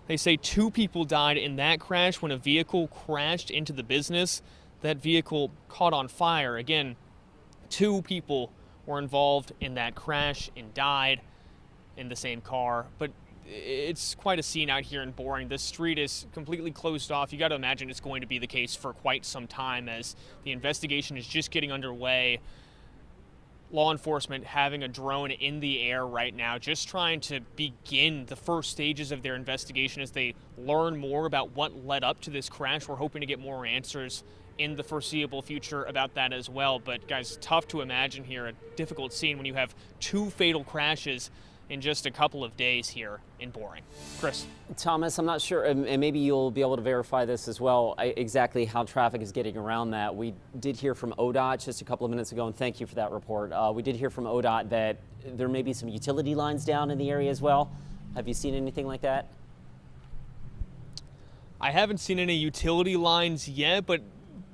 They say 2 people died in that crash when a vehicle crashed into the business. That vehicle caught on fire. Again, 2 people were involved in that crash and died in the same car. But it's quite a scene out here in Boring. This street is completely closed off. You got to imagine it's going to be the case for quite some time as the investigation is just getting underway. Law enforcement having a drone in the air right now, just trying to begin the first stages of their investigation as they learn more about what led up to this crash. We're hoping to get more answers in the foreseeable future about that as well. But guys, tough to imagine here, a difficult scene when you have 2 fatal crashes in just a couple of days here in Boring. Chris. Thomas, I'm not sure, and maybe you'll be able to verify this as well, exactly how traffic is getting around that. We did hear from ODOT just a couple of minutes ago, and thank you for that report. We did hear from ODOT that there may be some utility lines down in the area as well. Have you seen anything like that? I haven't seen any utility lines yet, but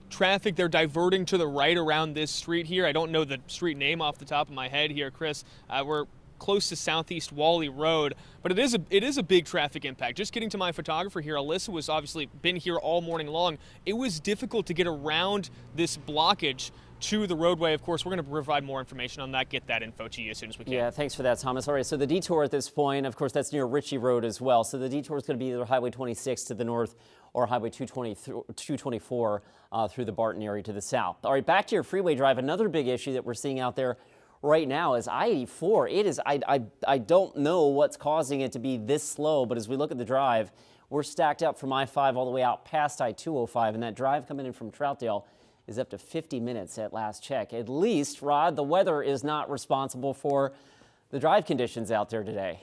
traffic, they're diverting to the right around this street here. I don't know the street name off the top of my head here, Chris. We're close to Southeast Wally Road, but it is a big traffic impact. Just getting to my photographer here, Alyssa was obviously been here all morning long. It was difficult to get around this blockage to the roadway. Of course, we're going to provide more information on that, get that info to you as soon as we can. Yeah, thanks for that, Thomas. All right, so the detour at this point, of course, that's near Ritchie Road as well. So the detour is going to be either Highway 26 to the north or Highway 224 through the Barton area to the south. All right, back to your freeway drive. Another big issue that we're seeing out there right now is I-84. It is, I don't know what's causing it to be this slow, but as we look at the drive, we're stacked up from I-5 all the way out past I-205, and that drive coming in from Troutdale is up to 50 minutes at last check. At least, Rod, the weather is not responsible for the drive conditions out there today.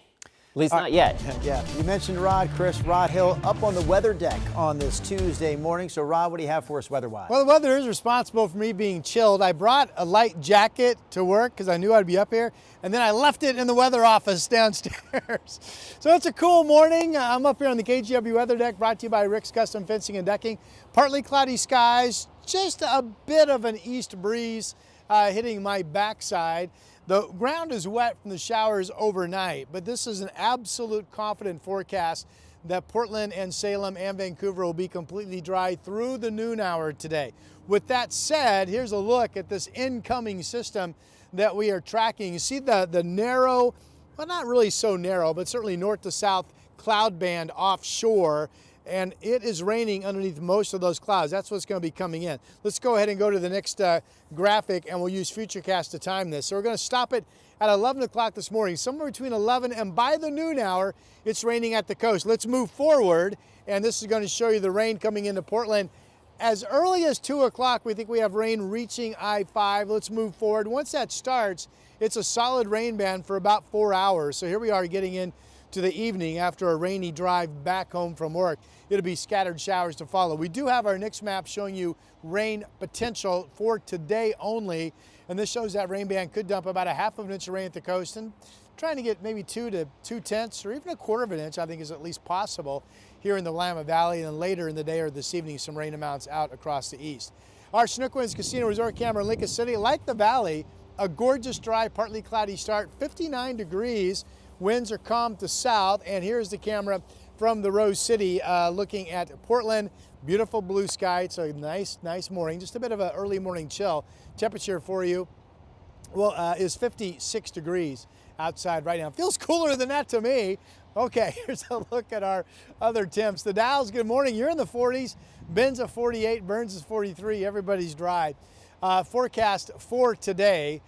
At least not yet. Yeah, you mentioned Rod, Chris, Rod Hill up on the weather deck on this Tuesday morning. So, Rod, what do you have for us weather-wise? Well, the weather is responsible for me being chilled. I brought a light jacket to work because I knew I'd be up here, and then I left it in the weather office downstairs. So it's a cool morning. I'm up here on the KGW weather deck, brought to you by Rick's Custom Fencing and Decking. Partly cloudy skies, just a bit of an east breeze hitting my backside. The ground is wet from the showers overnight, but this is an absolute confident forecast that Portland and Salem and Vancouver will be completely dry through the noon hour today. With that said, here's a look at this incoming system that we are tracking. You see the narrow, well, not really so narrow, but certainly north to south cloud band offshore, and it is raining underneath most of those clouds. That's what's going to be coming in. Let's go ahead and go to the next graphic, and we'll use Futurecast to time this. So we're going to stop it at 11 o'clock this morning, somewhere between 11 and by the noon hour, it's raining at the coast. Let's move forward, and this is going to show you the rain coming into Portland. As early as 2 o'clock, we think we have rain reaching I-5. Let's move forward. Once that starts, it's a solid rain band for about 4 hours. So here we are getting in to the evening after a rainy drive back home from work. It'll be scattered showers to follow. We do have our NICS map showing you rain potential for today only, and this shows that rain band could dump about a half of an inch of rain at the coast, and trying to get maybe 2 to 2/10 or even a quarter of an inch, I think, is at least possible here in the Willamette Valley, and then later in the day or this evening, some rain amounts out across the east. Our Chinook Winds Casino Resort camera in Lincoln City, like the valley, a gorgeous dry, partly cloudy start, 59 degrees. Winds are calm to south, and here's the camera from the Rose City looking at Portland. Beautiful blue sky. It's a nice morning. Just a bit of an early morning chill. Temperature for you, well, is 56 degrees outside right now. Feels cooler than that to me. Okay, here's a look at our other temps. The Dow's, good morning. You're in the 40s. Ben's at 48. Burns is 43. Everybody's dry. Forecast for today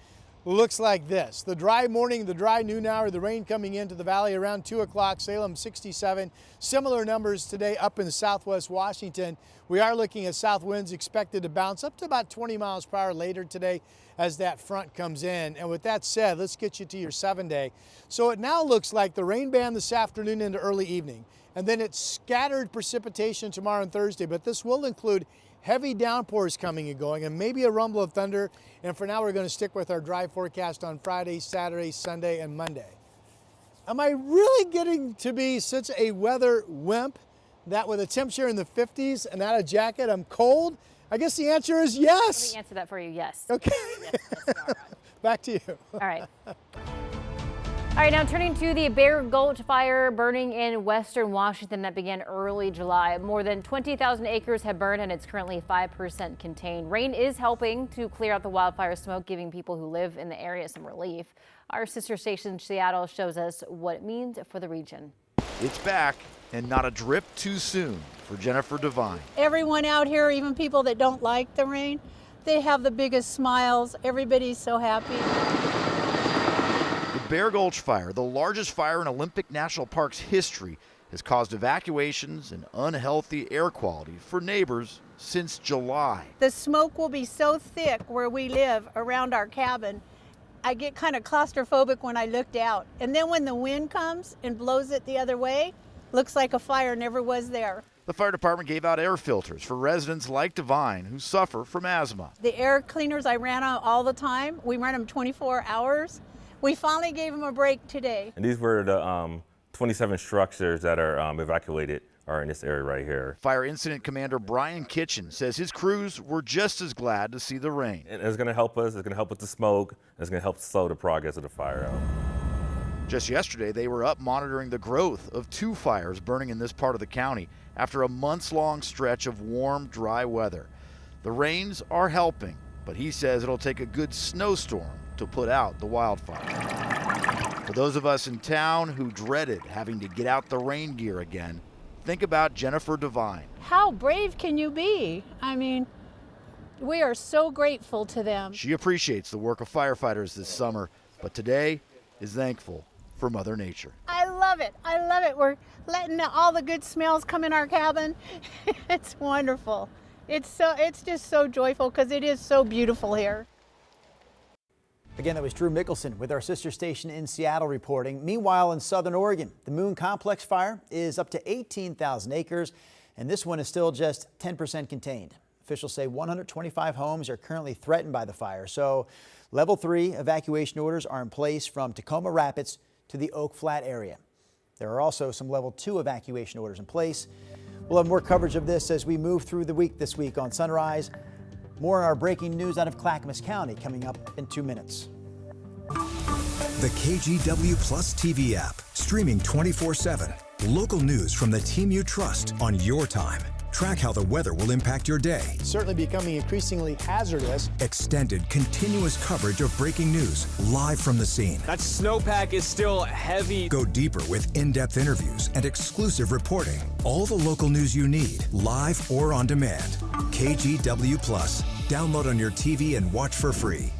looks like this. The dry morning, the dry noon hour, the rain coming into the valley around 2 o'clock, Salem 67. Similar numbers today up in southwest Washington. We are looking at south winds expected to bounce up to about 20 miles per hour later today as that front comes in. And with that said, let's get you to your 7-day. So it now looks like the rain band this afternoon into early evening, and then it's scattered precipitation tomorrow and Thursday, but this will include heavy downpours coming and going, and maybe a rumble of thunder. And for now, we're going to stick with our dry forecast on Friday, Saturday, Sunday, and Monday. Am I really getting to be such a weather wimp that with a temperature in the 50s and not a jacket, I'm cold? I guess the answer is yes. Let me answer that for you, yes. Okay. Yes, you are. Back to you. All right. All right, now turning to the Bear Gulch fire burning in western Washington that began early July. More than 20,000 acres have burned and it's currently 5% contained. Rain is helping to clear out the wildfire smoke, giving people who live in the area some relief. Our sister station Seattle shows us what it means for the region. It's back and not a drip too soon for Jennifer Devine. Everyone out here, even people that don't like the rain, they have the biggest smiles. Everybody's so happy. The Bear Gulch fire, the largest fire in Olympic National Park's history, has caused evacuations and unhealthy air quality for neighbors since July. The smoke will be so thick where we live around our cabin. I get kind of claustrophobic when I looked out. And then when the wind comes and blows it the other way, looks like a fire never was there. The fire department gave out air filters for residents like Devine who suffer from asthma. The air cleaners I ran out all the time, we ran them 24 hours. We finally gave them a break today. And these were the 27 structures that are evacuated are in this area right here. Fire Incident Commander Brian Kitchen says his crews were just as glad to see the rain. And it's going to help us. It's going to help with the smoke. And it's going to help slow the progress of the fire out. Just yesterday, they were up monitoring the growth of 2 fires burning in this part of the county after a months-long stretch of warm, dry weather. The rains are helping, but he says it'll take a good snowstorm to put out the wildfire. For those of us in town who dreaded having to get out the rain gear again, think about Jennifer Devine. How brave can you be? I mean, we are so grateful to them. She appreciates the work of firefighters this summer, but today is thankful for Mother Nature. I love it. I love it. We're letting all the good smells come in our cabin. It's wonderful. It's just so joyful because it is so beautiful here. Again, that was Drew Mickelson with our sister station in Seattle reporting. Meanwhile, in southern Oregon, the Moon Complex fire is up to 18,000 acres, and this one is still just 10% contained. Officials say 125 homes are currently threatened by the fire, so level 3 evacuation orders are in place from Tacoma Rapids to the Oak Flat area. There are also some level 2 evacuation orders in place. We'll have more coverage of this as we move through the week this week on Sunrise. More on our breaking news out of Clackamas County coming up in 2 minutes. The KGW Plus TV app, streaming 24/7. Local news from the team you trust on your time. Track how the weather will impact your day. It's certainly becoming increasingly hazardous. Extended, continuous coverage of breaking news live from the scene. That snowpack is still heavy. Go deeper with in-depth interviews and exclusive reporting. All the local news you need, live or on demand. KGW Plus. Download on your TV and watch for free.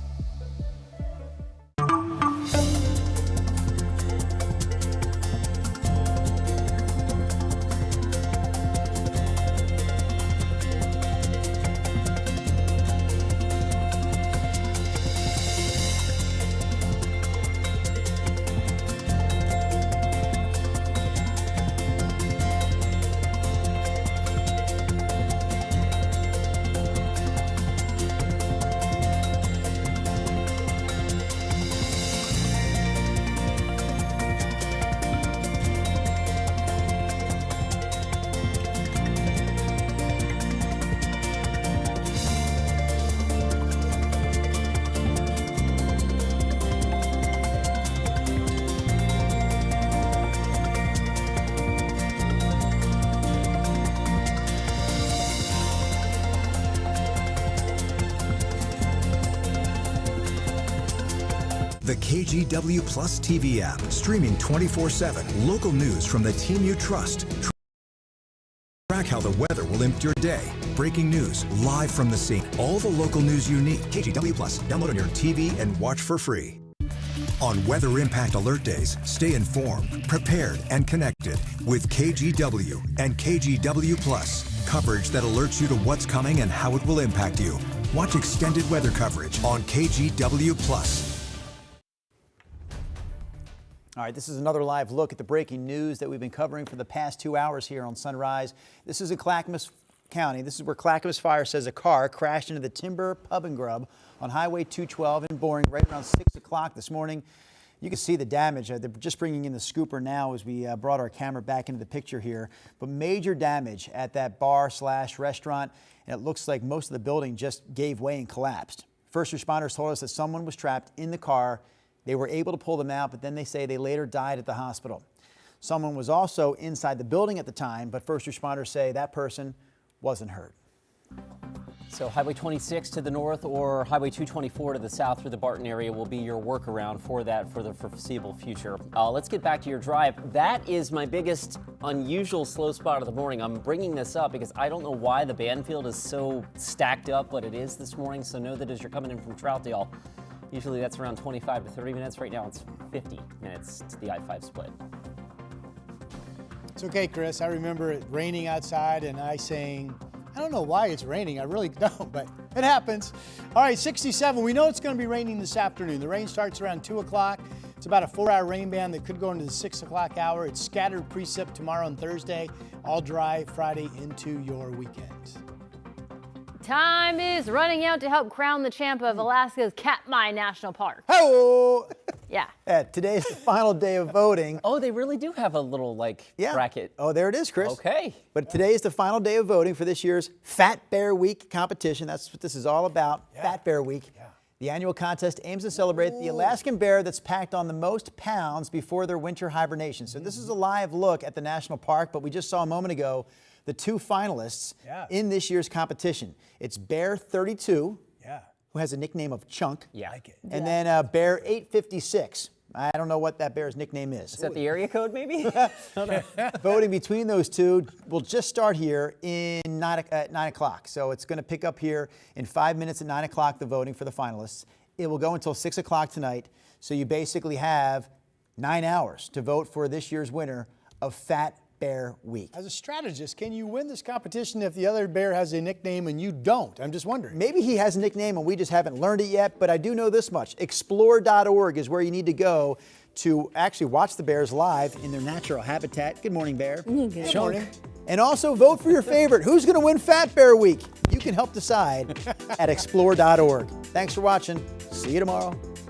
The KGW Plus TV app, streaming 24/7. Local news from the team you trust. Track how the weather will impact your day. Breaking news live from the scene. All the local news you need. KGW Plus. Download on your TV and watch for free. On weather impact alert days, stay informed, prepared, and connected with KGW and KGW Plus. Coverage that alerts you to what's coming and how it will impact you. Watch extended weather coverage on KGW Plus. All right, this is another live look at the breaking news that we've been covering for the past 2 hours here on Sunrise. This is in Clackamas County. This is where Clackamas Fire says a car crashed into the Timber Pub and Grub on Highway 212 in Boring right around 6 o'clock this morning. You can see the damage. They're just bringing in the scooper now as we brought our camera back into the picture here. But major damage at that bar/restaurant, and it looks like most of the building just gave way and collapsed. First responders told us that someone was trapped in the car. They were able to pull them out, but then they say they later died at the hospital. Someone was also inside the building at the time, but first responders say that person wasn't hurt. So Highway 26 to the north or Highway 224 to the south through the Barton area will be your workaround for that for the foreseeable future. Let's get back to your drive. That is my biggest unusual slow spot of the morning. I'm bringing this up because I don't know why the Banfield is so stacked up, but it is this morning. So know that as you're coming in from Troutdale, usually that's around 25 to 30 minutes. Right now it's 50 minutes to the I-5 split. It's okay, Chris. I remember it raining outside and I saying, I don't know why it's raining. I really don't, but it happens. All right, 67. We know it's going to be raining this afternoon. The rain starts around 2 o'clock. It's about a 4-hour rain band that could go into the 6 o'clock hour. It's scattered precip tomorrow and Thursday. All dry Friday into your weekend. Time is running out to help crown the champ of Alaska's Katmai National Park. Hello! Yeah. Today is the final day of voting. Oh, they really do have a little bracket. Oh, there it is, Chris. Okay. But today is the final day of voting for this year's Fat Bear Week competition. That's what this is all about, Fat Bear Week. Yeah. The annual contest aims to celebrate the Alaskan bear that's packed on the most pounds before their winter hibernation. So this is a live look at the national park, but we just saw a moment ago the two finalists in this year's competition. It's Bear 32, who has a nickname of Chunk. Yeah. Like it. And then Bear 856. I don't know what that bear's nickname is. Is that the area code, maybe? Voting between those two will just start here at 9 o'clock. So it's going to pick up here in 5 minutes at 9 o'clock, the voting for the finalists. It will go until 6 o'clock tonight. So you basically have 9 hours to vote for this year's winner of Fat Bear Week. As a strategist, can you win this competition if the other bear has a nickname and you don't? I'm just wondering. Maybe he has a nickname and we just haven't learned it yet, but I do know this much. Explore.org is where you need to go to actually watch the bears live in their natural habitat. Good morning, Bear. Good morning. And also vote for your favorite. Who's going to win Fat Bear Week? You can help decide at explore.org. Thanks for watching. See you tomorrow.